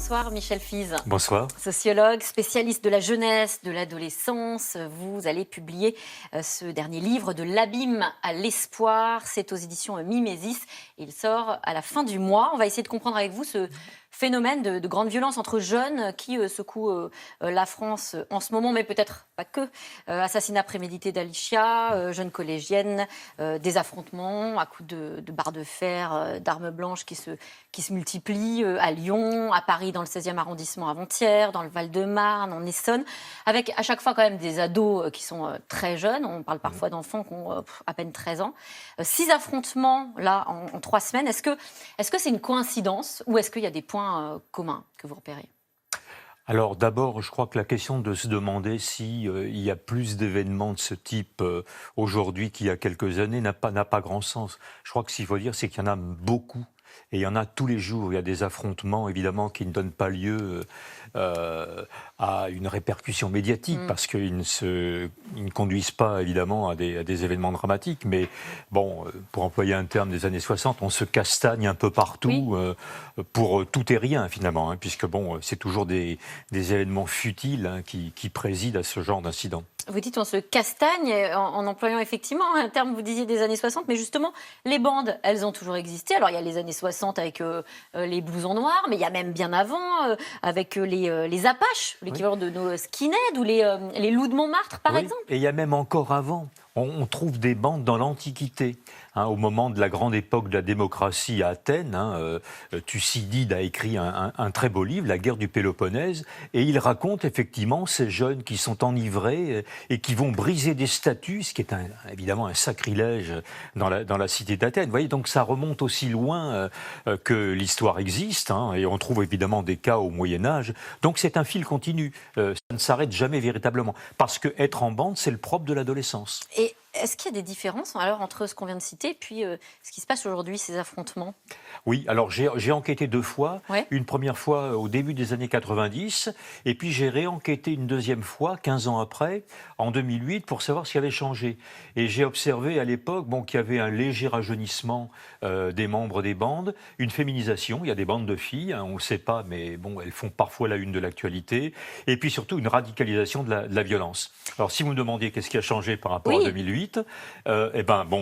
Bonsoir Michel Fize. Bonsoir. Sociologue, spécialiste de la jeunesse, de l'adolescence. Vous allez publier ce dernier livre de l'abîme à l'espoir. C'est aux éditions Mimesis. Il sort à la fin du mois. On va essayer de comprendre avec vous ce phénomène de grande violence entre jeunes qui secoue la France en ce moment, mais peut-être pas que. Assassinat prémédité d'Alicia, jeune collégienne, des affrontements à coups de barres de fer, d'armes blanches qui se multiplient à Lyon, à Paris dans le 16e arrondissement avant-hier, dans le Val-de-Marne, en Essonne, avec à chaque fois quand même des ados qui sont très jeunes. On parle parfois d'enfants qui ont à peine 13 ans. 6 affrontements là en 3 semaines. Est-ce que c'est une coïncidence ou est-ce qu'il y a des points communs que vous repérez ? Alors d'abord, je crois que la question de se demander si il y a plus d'événements de ce type aujourd'hui qu'il y a quelques années n'a pas grand sens. Je crois que ce qu'il faut dire, c'est qu'il y en a beaucoup. Et il y en a tous les jours. Il y a des affrontements, évidemment, qui ne donnent pas lieu à une répercussion médiatique, parce qu'ils ne conduisent pas, évidemment, à des événements dramatiques. Mais bon, pour employer un terme des années 60, on se castagne un peu partout pour tout et rien, finalement, puisque bon, c'est toujours des événements futiles qui président à ce genre d'incident. Vous dites on se castagne en employant effectivement un terme, vous disiez des années 60, mais justement, les bandes, elles ont toujours existé. Alors, il y a les années 60 avec les blousons noirs, mais il y a même bien avant avec les Apaches, l'équivalent de nos skinheads, ou les loups de Montmartre, par exemple. Et il y a même encore avant. On trouve des bandes dans l'Antiquité. Au moment de la grande époque de la démocratie à Athènes, Thucydide a écrit un très beau livre, La guerre du Péloponnèse, et il raconte effectivement ces jeunes qui sont enivrés et qui vont briser des statues, ce qui est évidemment un sacrilège dans la cité d'Athènes. Vous voyez, donc ça remonte aussi loin que l'histoire existe, et on trouve évidemment des cas au Moyen-Âge. Donc c'est un fil continu, ça ne s'arrête jamais véritablement, parce que être en bande, c'est le propre de l'adolescence. Et est-ce qu'il y a des différences alors entre ce qu'on vient de citer et puis ce qui se passe aujourd'hui, ces affrontements ? Oui, alors j'ai enquêté 2 fois. Ouais. Une première fois au début des années 90, et puis j'ai réenquêté une deuxième fois, 15 ans après, en 2008, pour savoir ce qui avait changé. Et j'ai observé à l'époque qu'il y avait un léger rajeunissement des membres des bandes, une féminisation, il y a des bandes de filles, on ne le sait pas, mais bon, elles font parfois la une de l'actualité, et puis surtout une radicalisation de la violence. Alors si vous me demandiez qu'est-ce qui a changé par rapport à 2008,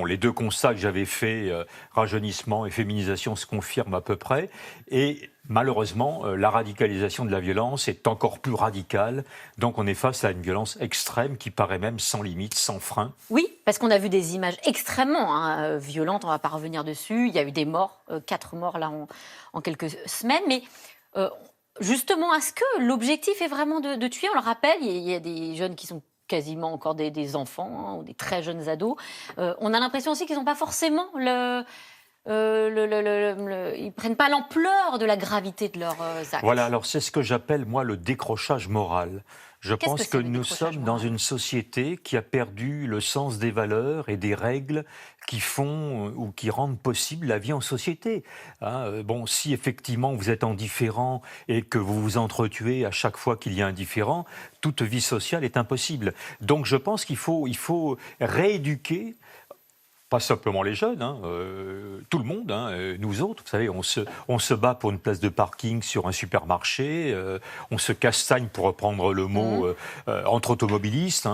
les 2 constats que j'avais faits, rajeunissement et féminisation, se confirment à peu près. Et malheureusement, la radicalisation de la violence est encore plus radicale. Donc on est face à une violence extrême qui paraît même sans limite, sans frein. Oui, parce qu'on a vu des images extrêmement violentes, on ne va pas revenir dessus. Il y a eu des morts, 4 morts là en quelques semaines. Mais justement, est-ce que l'objectif est vraiment de tuer ? On le rappelle, il y a des jeunes qui sont quasiment encore des enfants ou des très jeunes ados. On a l'impression aussi qu'ils n'ont pas forcément ils prennent pas l'ampleur de la gravité de leurs actes. Voilà, alors c'est ce que j'appelle, moi, le décrochage moral. Je pense que nous sommes dans une société qui a perdu le sens des valeurs et des règles qui font ou qui rendent possible la vie en société. Si effectivement vous êtes indifférent et que vous vous entretuez à chaque fois qu'il y a un différend, toute vie sociale est impossible. Donc je pense qu'il faut rééduquer, pas simplement les jeunes, tout le monde, nous autres. Vous savez, on se bat pour une place de parking sur un supermarché, on se castagne, pour reprendre le mot, entre automobilistes,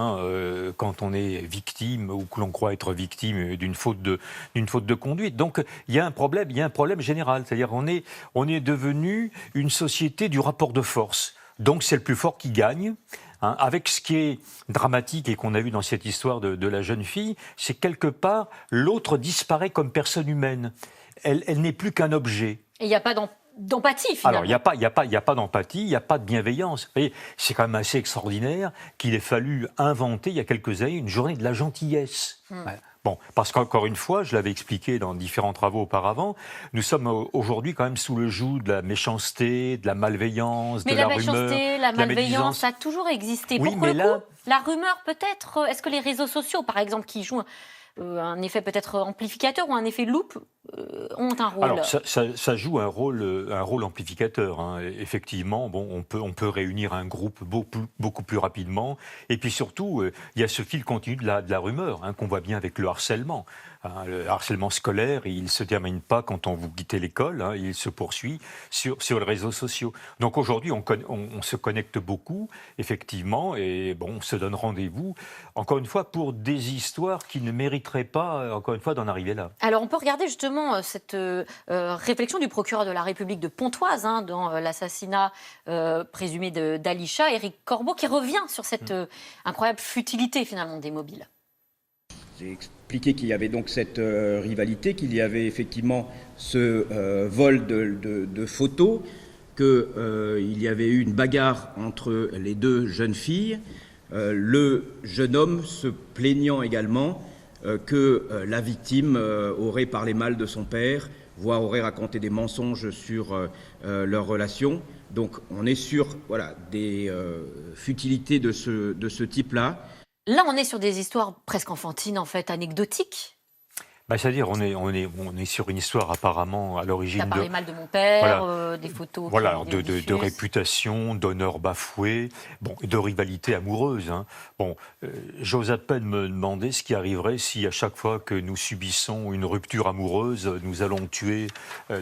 quand on est victime ou que l'on croit être victime d'une faute de conduite. Donc il y a un problème général. C'est-à-dire on est devenu une société du rapport de force. Donc c'est le plus fort qui gagne. Avec ce qui est dramatique et qu'on a vu dans cette histoire de la jeune fille, c'est quelque part l'autre disparaît comme personne humaine. Elle n'est plus qu'un objet. Et il n'y a pas d'empathie finalement. Alors il n'y a pas d'empathie, il n'y a pas de bienveillance. Vous voyez, c'est quand même assez extraordinaire qu'il ait fallu inventer il y a quelques années une journée de la gentillesse. Bon, parce qu'encore une fois, je l'avais expliqué dans différents travaux auparavant, nous sommes aujourd'hui quand même sous le joug de la méchanceté, de la malveillance, de la rumeur. Mais la méchanceté, la malveillance, ça a toujours existé. Oui, mais là, la rumeur peut-être, est-ce que les réseaux sociaux, par exemple, qui jouent un effet peut-être amplificateur ou un effet loupe, ont un rôle? Alors, ça joue un rôle amplificateur, hein. Effectivement, bon, on peut réunir un groupe beaucoup plus rapidement. Et puis surtout, il y a ce fil continu de la rumeur, hein, qu'on voit bien avec le harcèlement. Hein, le harcèlement scolaire, il ne se termine pas quand on vous quittez l'école, hein, il se poursuit sur les réseaux sociaux. Donc aujourd'hui, on se connecte beaucoup, effectivement, et bon, on se donne rendez-vous, encore une fois, pour des histoires qui ne mériteraient pas, encore une fois, d'en arriver là. Alors on peut regarder justement cette réflexion du procureur de la République de Pontoise, hein, dans l'assassinat présumé d'Alisha, Éric Corbeau, qui revient sur cette incroyable futilité finalement des mobiles. J'ai expliqué qu'il y avait donc cette rivalité, qu'il y avait effectivement ce vol de photos, qu'il y avait eu une bagarre entre les deux jeunes filles, le jeune homme se plaignant également que la victime aurait parlé mal de son père, voire aurait raconté des mensonges sur leur relation. Donc on est sur des futilités de ce type-là. Là, on est sur des histoires presque enfantines, en fait, anecdotiques. C'est-à-dire, on est sur une histoire apparemment à l'origine de... parlé mal de mon père, voilà, des photos... Voilà, de réputation, d'honneur bafoué, bon, de rivalité amoureuse. Hein. Bon, j'ose à peine me demander ce qui arriverait si à chaque fois que nous subissons une rupture amoureuse, nous allons tuer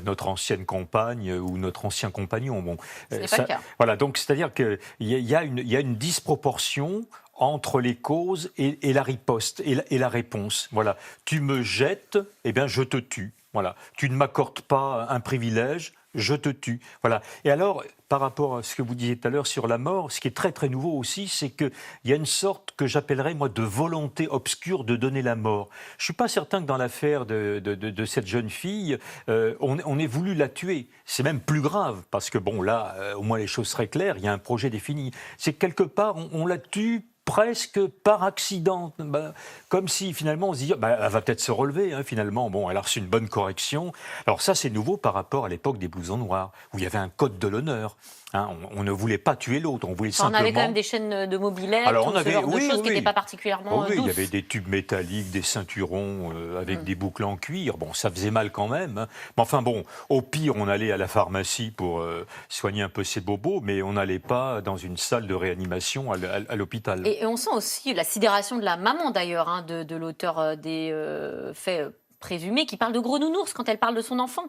notre ancienne compagne ou notre ancien compagnon. Bon, ce n'est pas le cas. Voilà, donc c'est-à-dire qu'il y a une disproportion entre les causes et la riposte et la réponse. Voilà, tu me jettes, eh bien je te tue. Voilà, tu ne m'accordes pas un privilège, je te tue. Voilà. Et alors, par rapport à ce que vous disiez tout à l'heure sur la mort, ce qui est très très nouveau aussi, c'est qu'il y a une sorte que j'appellerais moi de volonté obscure de donner la mort. Je suis pas certain que dans l'affaire de cette jeune fille, on ait voulu la tuer. C'est même plus grave parce que bon là, au moins les choses seraient claires. Il y a un projet défini. C'est que quelque part on la tue presque par accident, comme si finalement on se dit elle va peut-être se relever, hein, finalement, bon, elle a reçu une bonne correction. Alors ça c'est nouveau par rapport à l'époque des blousons noirs, où il y avait un code de l'honneur. Hein, on ne voulait pas tuer l'autre, on voulait simplement... On avait quand même des chaînes de mobilette, alors, ce genre de choses qui n'étaient pas particulièrement douces. Il y avait des tubes métalliques, des ceintures avec des boucles en cuir. Bon, ça faisait mal quand même. Hein. Mais enfin bon, au pire, on allait à la pharmacie pour soigner un peu ses bobos, mais on n'allait pas dans une salle de réanimation à l'hôpital. Et on sent aussi la sidération de la maman d'ailleurs, hein, de l'auteur des faits présumés, qui parle de gros nounours quand elle parle de son enfant.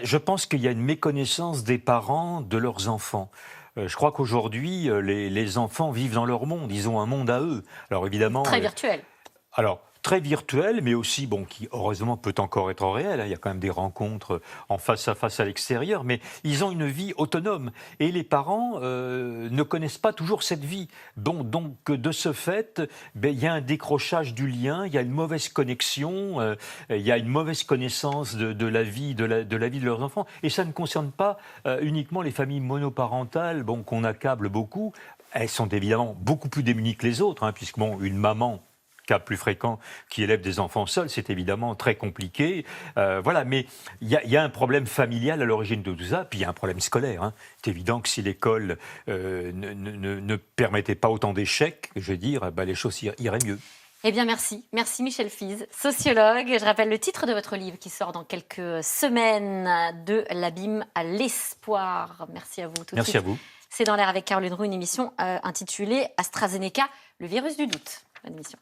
Je pense qu'il y a une méconnaissance des parents de leurs enfants. Je crois qu'aujourd'hui, les enfants vivent dans leur monde. Ils ont un monde à eux. Alors évidemment... Très virtuel. Alors, très virtuel, mais aussi, bon, qui heureusement peut encore être réel. Hein. Il y a quand même des rencontres en face à l'extérieur, mais ils ont une vie autonome. Et les parents ne connaissent pas toujours cette vie. Donc de ce fait, il y a un décrochage du lien, il y a une mauvaise connexion, il y a une mauvaise connaissance de la vie de leurs enfants. Et ça ne concerne pas uniquement les familles monoparentales, bon, qu'on accable beaucoup. Elles sont évidemment beaucoup plus démunies que les autres, hein, puisque bon, une maman, cas plus fréquent, qui élève des enfants seuls, c'est évidemment très compliqué. Voilà, mais il y a un problème familial à l'origine de tout ça, puis il y a un problème scolaire. Hein. C'est évident que si l'école ne permettait pas autant d'échecs, je veux dire, les choses iraient mieux. Eh bien, merci. Merci Michel Fize, sociologue. Je rappelle le titre de votre livre qui sort dans quelques semaines, De l'abîme à l'espoir. Merci à vous. Merci à vous. C'est dans l'air avec Caroline Roux, une émission intitulée AstraZeneca, le virus du doute. Bonne émission.